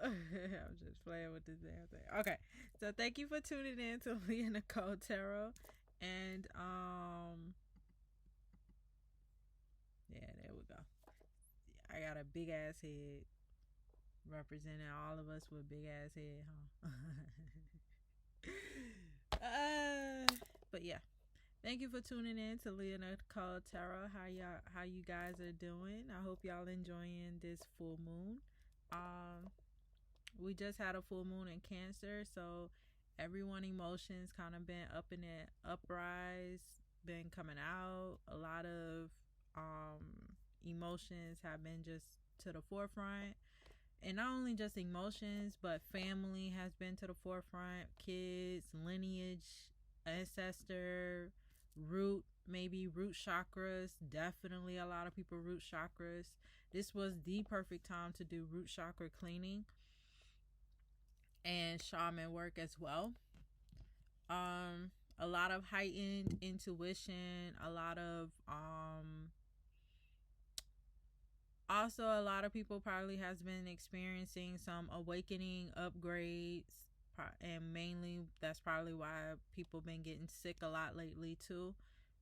I'm just playing with this damn thing. Okay, so thank you for tuning in to Leah Nicole Tarot, and yeah, there we go. I got a big ass head representing all of us with big ass head, huh? But yeah, thank you for tuning in to Leah Nicole Tarot. How you guys are doing? I hope y'all enjoying this full moon. We just had a full moon in Cancer, so everyone emotions kind of been up in it, uprise, been coming out. A lot of emotions have been just to the forefront, and not only just emotions, but family has been to the forefront. Kids, lineage, ancestor, root, maybe root chakras. Definitely a lot of people root chakras. This was the perfect time to do root chakra cleaning and shaman work as well. A lot of heightened intuition, a lot of also a lot of people probably has been experiencing some awakening upgrades, and mainly that's probably why people been getting sick a lot lately too,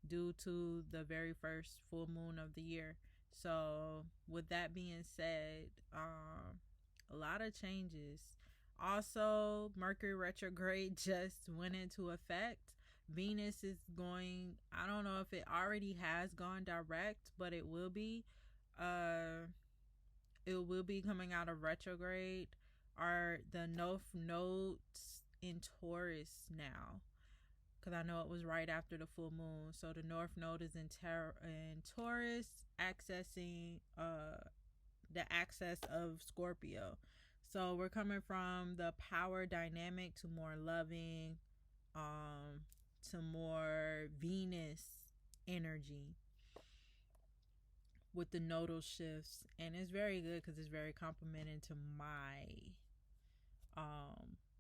due to the very first full moon of the year. So with that being said, a lot of changes. Also, Mercury retrograde just went into effect. Venus is going, I don't know if it already has gone direct, but it will be. Uh it will be coming out of retrograde. Are the North nodes in Taurus now? Because I know it was right after the full moon. So the North node is in Taurus, accessing the access of Scorpio. So we're coming from the power dynamic to more loving, to more Venus energy with the nodal shifts, and it's very good because it's very complementing to my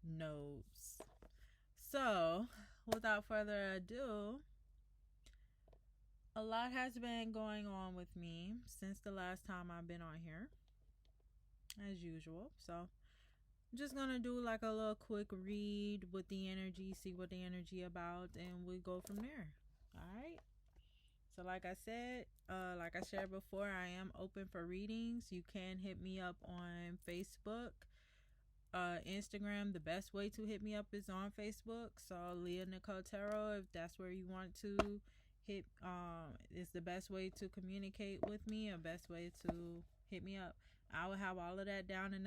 nodes. So without further ado, a lot has been going on with me since the last time I've been on here, as usual. So I'm just gonna do like a little quick read with the energy, see what the energy about, and we go from there. All right. So like I said, like I shared before, I am open for readings. You can hit me up on Facebook, Instagram. The best way to hit me up is on Facebook. So Leah Nicole Tarot, if that's where you want to hit, is the best way to communicate with me, or best way to hit me up. I will have all of that down in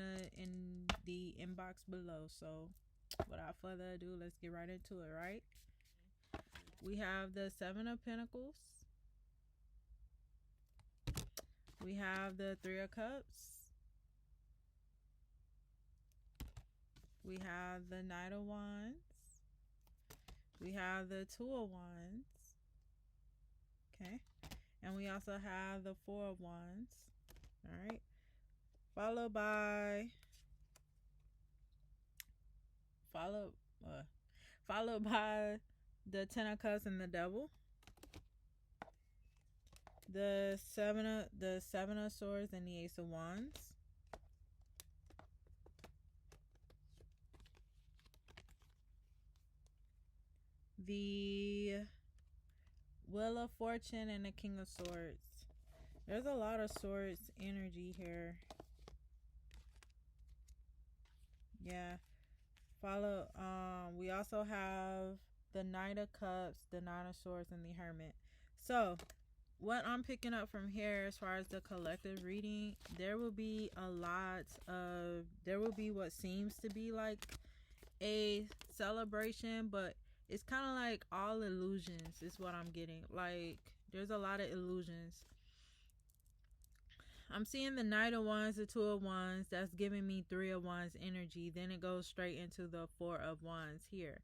the inbox below. So without further ado, let's get right into it. Right? We have the Seven of Pentacles. We have the Three of Cups. We have the Knight of Wands. We have the Two of Wands. Okay. And we also have the Four of Wands. All right. Followed by the Ten of Cups and the Devil. The Seven of Swords and the Ace of Wands. The Wheel of Fortune and the King of Swords. There's a lot of swords energy here. Yeah. We also have the Knight of Cups, the Nine of Swords, and the Hermit. So what I'm picking up from here as far as the collective reading, there will be what seems to be like a celebration, but it's kind of like all illusions is what I'm getting. Like there's a lot of illusions. I'm seeing the Knight of Wands, the Two of Wands. That's giving me Three of Wands energy. Then it goes straight into the Four of Wands here.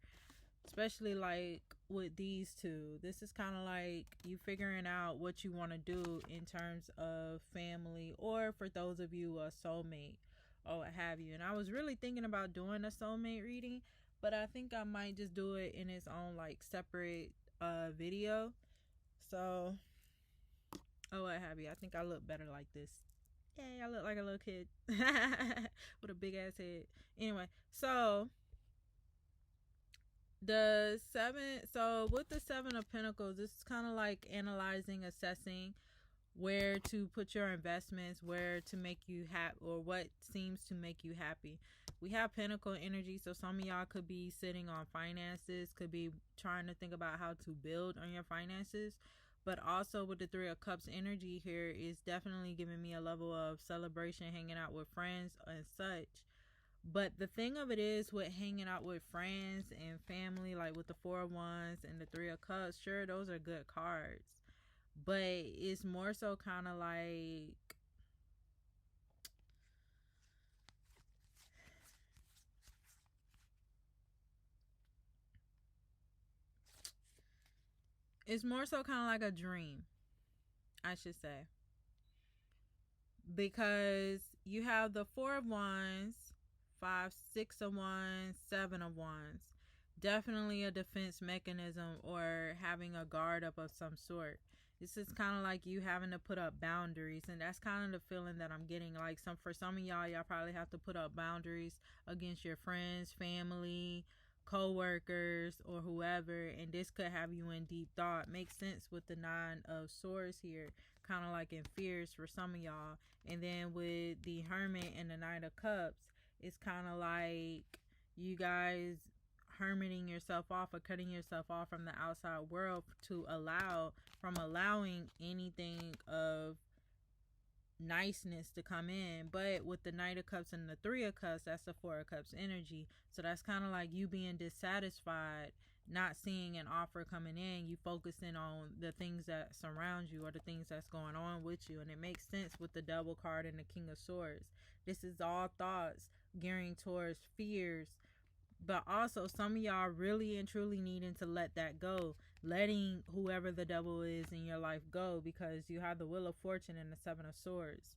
Especially like with these two. This is kind of like you figuring out what you want to do in terms of family, or for those of you a soulmate or what have you. And I was really thinking about doing a soulmate reading, but I think I might just do it in its own like separate video. So what have you. I think I look better like this. Yay, I look like a little kid with a big ass head. Anyway, so the seven, so with the Seven of Pentacles, this is kind of like analyzing, assessing where to put your investments, where to make you happy, or what seems to make you happy. We have Pentacle energy, so some of y'all could be sitting on finances, could be trying to think about how to build on your finances. But also with the Three of Cups energy here is definitely giving me a level of celebration, hanging out with friends and such. But the thing of it is, with hanging out with friends and family, like with the Four of Wands and the Three of Cups, sure, those are good cards. But it's more so kind of like, it's more so kind of like a dream, I should say. Because you have the Four of Wands, Five, Six of Wands, Seven of Wands. Definitely a defense mechanism or having a guard up of some sort. This is kind of like you having to put up boundaries, and that's kind of the feeling that I'm getting. Like for some of y'all probably have to put up boundaries against your friends, family, co-workers, or whoever, and this could have you in deep thought. Makes sense with the Nine of Swords here, kind of like in fears for some of y'all. And then with the Hermit and the Knight of Cups, it's kind of like you guys hermiting yourself off or cutting yourself off from the outside world to allowing anything of niceness to come in. But with the Knight of Cups and the Three of Cups, that's the Four of Cups energy. So that's kind of like you being dissatisfied, not seeing an offer coming in, you focusing on the things that surround you or the things that's going on with you. And it makes sense with the Double card and the King of Swords. This is all thoughts gearing towards fears, but also some of y'all really and truly needing to let that go, letting whoever the devil is in your life go, because you have the Wheel of Fortune and the Seven of Swords.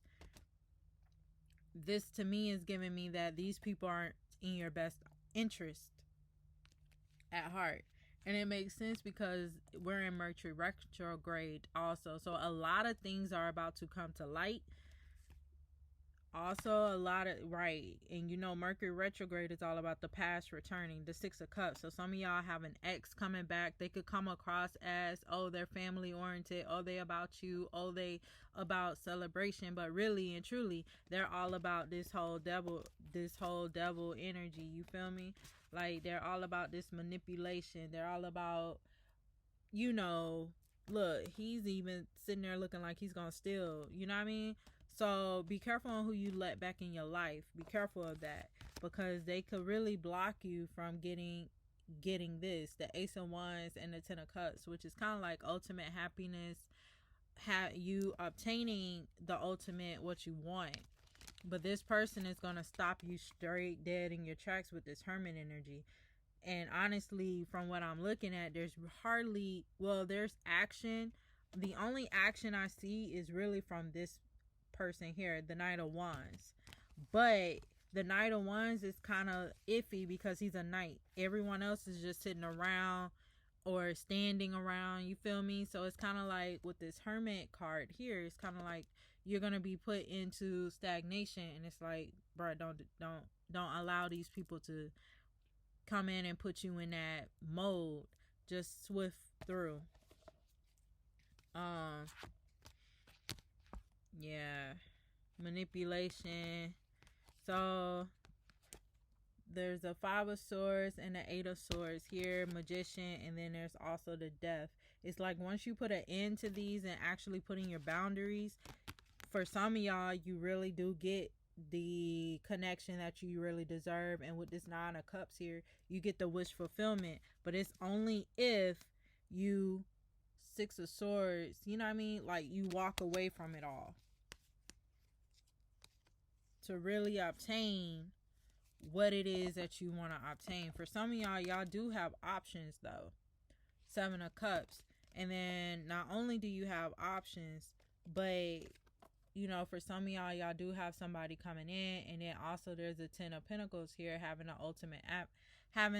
This to me is giving me that these people aren't in your best interest at heart. And it makes sense because we're in Mercury Retrograde also. So a lot of things are about to come to light. Also, a lot of, right, and you know, Mercury retrograde is all about the past returning, the Six of Cups. So some of y'all have an ex coming back. They could come across as, oh, they're family oriented, oh, they about you, oh, they about celebration, but really and truly, they're all about this whole devil energy. You feel me? Like, they're all about this manipulation. They're all about, you know, look, he's even sitting there looking like he's gonna steal. You know what I mean? So be careful on who you let back in your life. Be careful of that, because they could really block you from getting this, the Ace of Wands and the Ten of Cups, which is kind of like ultimate happiness, you obtaining the ultimate what you want. But this person is going to stop you straight dead in your tracks with this Hermit energy. And honestly, from what I'm looking at, there's there's action. The only action I see is really from this person here, the Knight of Wands. But the Knight of Wands is kind of iffy because he's a knight. Everyone else is just sitting around or standing around, you feel me? So it's kind of like with this Hermit card here, it's kind of like you're going to be put into stagnation, and it's like, bro, don't allow these people to come in and put you in that mode. Just swift through. Yeah, manipulation. So there's a Five of Swords and the Eight of Swords here, Magician, and then there's also the Death. It's like once you put an end to these and actually putting your boundaries, for some of y'all, you really do get the connection that you really deserve. And with this Nine of Cups here, you get the wish fulfillment. But it's only if you, Six of Swords, you know what I mean? Like, you walk away from it all to really obtain what it is that you want to obtain. For some of y'all do have options though. Seven of Cups. And then not only do you have options, but you know, for some of y'all do have somebody coming in. And then also there's a Ten of Pentacles here, having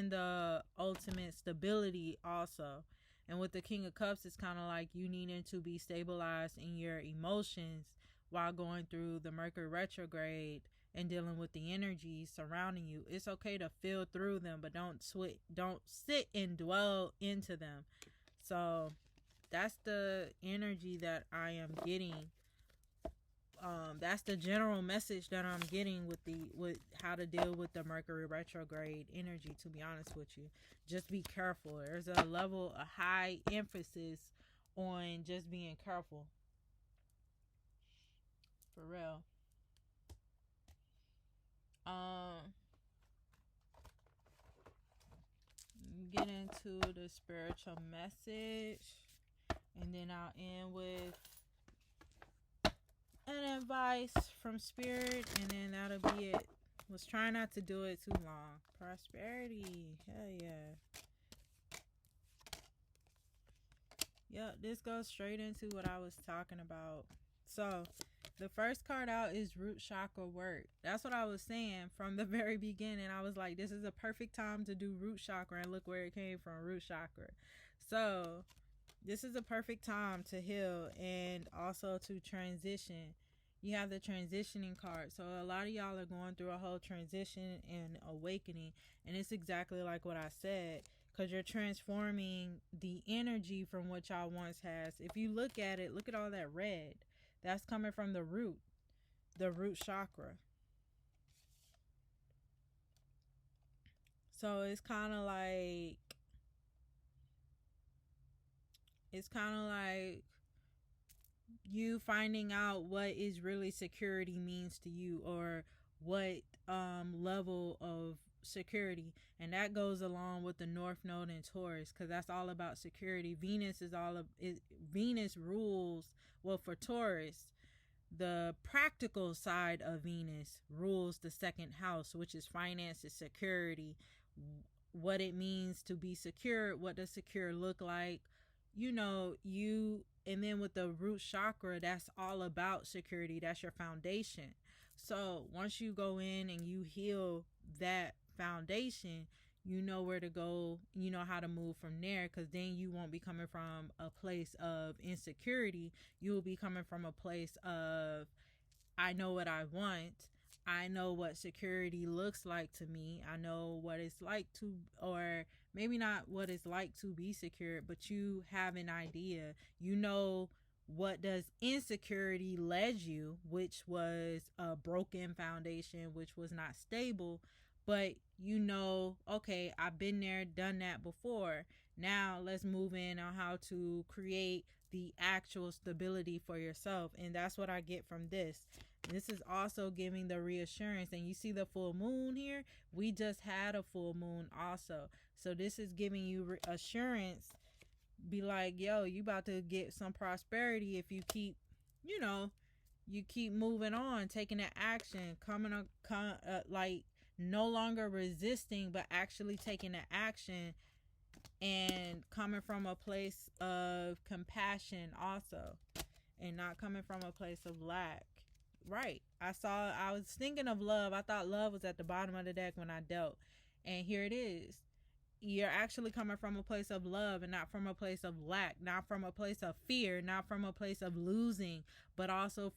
the ultimate stability also. And with the King of Cups, it's kind of like you needing to be stabilized in your emotions while going through the Mercury retrograde and dealing with the energies surrounding you. It's okay to feel through them, but don't sit and dwell into them. So that's the energy that I am getting. That's the general message that I'm getting with how to deal with the Mercury retrograde energy, to be honest with you. Just be careful. There's a high emphasis on just being careful. For real. Get into the spiritual message, and then I'll end with an advice from spirit, and then that'll be it. Was trying not to do it too long. Prosperity. Hell yeah. Yep, this goes straight into what I was talking about. So, the first card out is root chakra work. That's what I was saying from the very beginning. I was like, this is a perfect time to do root chakra, and look where it came from, root chakra. So, this is a perfect time to heal and also to transition. You have the transitioning card. So a lot of y'all are going through a whole transition and awakening. And it's exactly like what I said, because you're transforming the energy from what y'all once has. If you look at it, look at all that red. That's coming from the root chakra. So it's kind of like you finding out what is really security means to you, or what level of security. And that goes along with the North Node in Taurus, because that's all about security. Venus rules, well, for Taurus, the practical side of Venus rules the second house, which is finances, security, what it means to be secure, what does secure look like, and then with the root chakra, that's all about security. That's your foundation. So once you go in and you heal that foundation, you know where to go, you know how to move from there, because then you won't be coming from a place of insecurity. You will be coming from a place of, I know what I want. I know what security looks like to me. I know what it's like to, or maybe not what it's like to be secure, but you have an idea. You know what does insecurity led you, which was a broken foundation, which was not stable. But okay, I've been there, done that before. Now let's move in on how to create the actual stability for yourself. And that's what I get from this. This is also giving the reassurance. And you see the full moon here? We just had a full moon also. So this is giving you assurance. Be like, yo, you about to get some prosperity if you keep, you keep moving on, taking that action, like no longer resisting, but actually taking the action, and coming from a place of compassion also, and not coming from a place of lack. Right. I was thinking of love. I thought love was at the bottom of the deck when I dealt. And here it is. You're actually coming from a place of love, and not from a place of lack, not from a place of fear, not from a place of losing, but also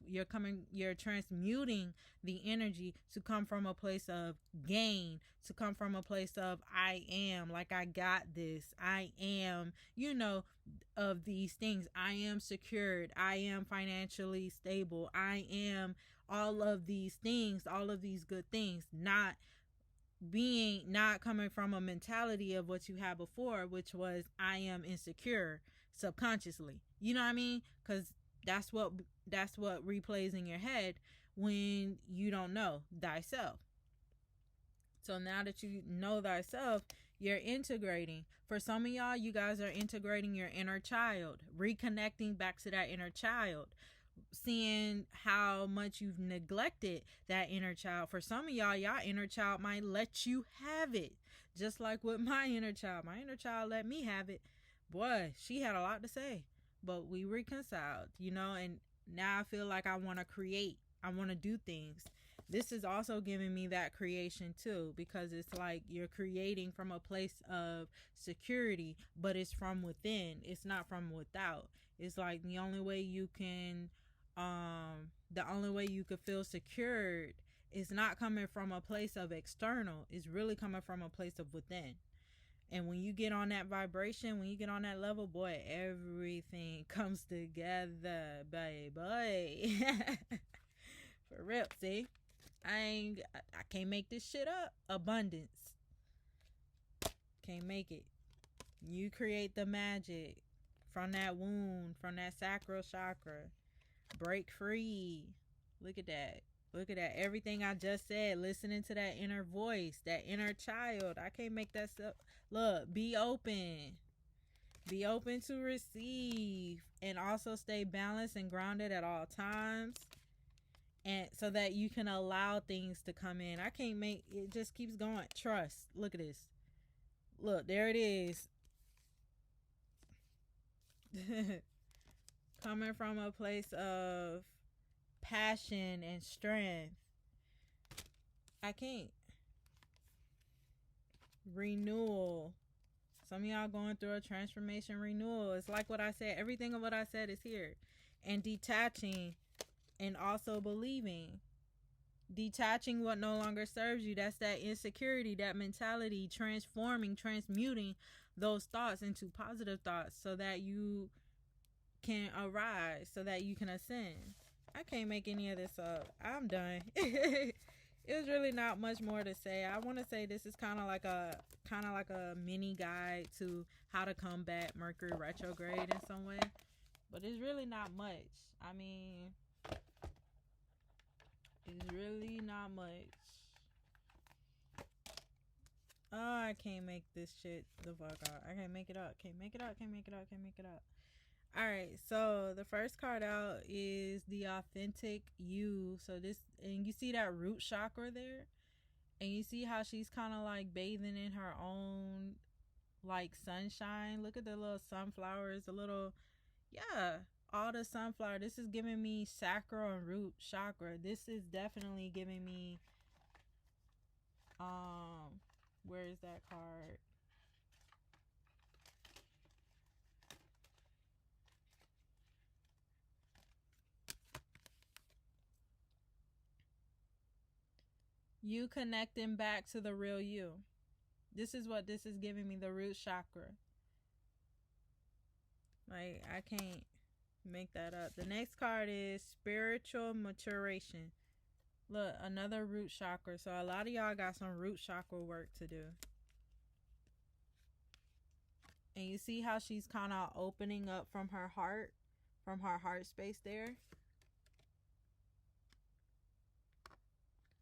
you're transmuting the energy to come from a place of gain, to come from a place of I am, like I got this. I am, of these things. I am secured. I am financially stable. I am all of these things, all of these good things, not coming from a mentality of what you had before, which was I am insecure subconsciously. You know what I mean? Because that's what replays in your head when you don't know thyself. So now that you know thyself, you're integrating. For some of y'all, you guys are integrating your inner child, reconnecting back to that inner child, seeing how much you've neglected that inner child. For some of y'all inner child might let you have it. Just like with my inner child. My inner child let me have it. Boy, she had a lot to say. But we reconciled, and now I feel like I want to create. I want to do things. This is also giving me that creation too, because it's like you're creating from a place of security, but it's from within. It's not from without. It's like the only way you can the only way you could feel secured is not coming from a place of external, it's really coming from a place of within. And when you get on that vibration, when you get on that level, boy, everything comes together, baby. For real. See, I can't make this shit up. Abundance. Can't make it. You create the magic from that wound, from that sacral chakra. Break free. Look at that. Look at that. Everything I just said, listening to that inner voice, that inner child. I can't make that stuff. Look, be open. Be open to receive. And also stay balanced and grounded at all times. And so that you can allow things to come in. I can't make it, just keeps going. Trust. Look at this. Look, there it is. Coming from a place of passion and strength. I can't. Renewal. Some of y'all going through a transformation renewal. It's like what I said. Everything of what I said is here. And detaching. And also believing. Detaching what no longer serves you. That's that insecurity, that mentality. Transforming, transmuting those thoughts into positive thoughts so that you can arise, so that you can ascend. I can't make any of this up. I'm done. It was really not much more to say. I want to say this is kind of like a mini guide to how to combat Mercury retrograde in some way, but it's really not much. I mean, it's really not much. Oh, I can't make this shit the fuck out. I can't make it up. Can't make it up. Can't make it up. Can't make it up. Alright, so the first card out is the authentic you. So this, and you see that root chakra there? And you see how she's kind of like bathing in her own like sunshine. Look at the little sunflowers, the little, yeah, all the sunflower. This is giving me sacral and root chakra. This is definitely giving me, where is that card? You connecting back to the real you. This is what this is giving me, the root chakra. Like, I can't make that up. The next card is spiritual maturation. Look, another root chakra. So a lot of y'all got some root chakra work to do. And you see how she's kind of opening up from her heart space there.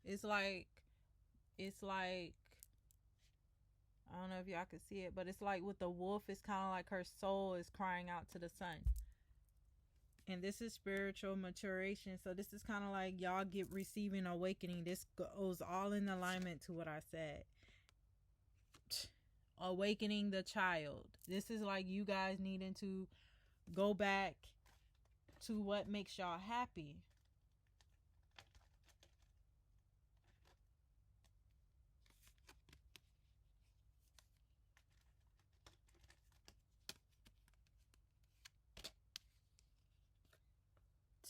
It's like, I don't know if y'all can see it, but it's like with the wolf, it's kind of like her soul is crying out to the sun. And this is spiritual maturation. So this is kind of like y'all receiving awakening. This goes all in alignment to what I said. Awakening the child. This is like you guys needing to go back to what makes y'all happy.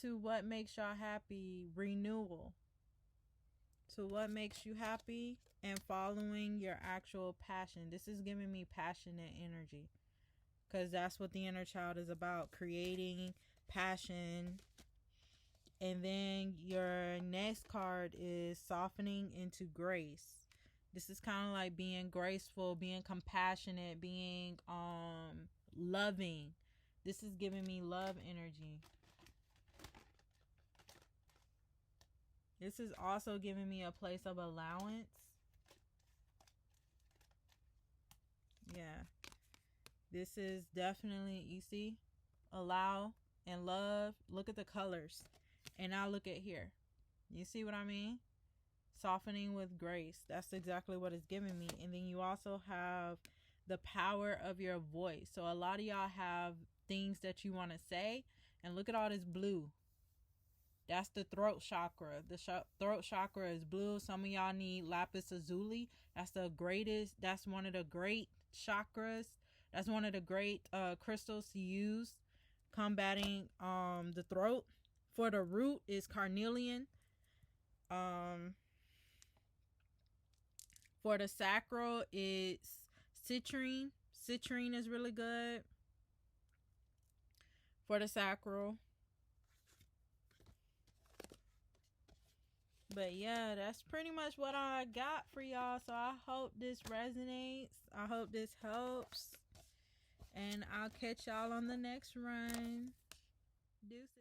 To what makes y'all happy. Renewal. To what makes you happy and following your actual passion. This is giving me passionate energy, because that's what the inner child is about, creating passion. And then your next card is softening into grace. This is kind of like being graceful, being compassionate, being loving. This is giving me love energy. This is also giving me a place of allowance. Yeah. This is definitely, you see, allow and love. Look at the colors. And now look at here. You see what I mean? Softening with grace. That's exactly what it's giving me. And then you also have the power of your voice. So a lot of y'all have things that you want to say. And look at all this blue. That's the throat chakra. The throat chakra is blue. Some of y'all need lapis lazuli. That's the greatest. That's one of the great chakras. That's one of the great crystals to use combating the throat For the root is carnelian. For the sacral, it's citrine. Citrine is really good for the sacral. But yeah, that's pretty much what I got for y'all. So I hope this resonates. I hope this helps. And I'll catch y'all on the next run. Deuces.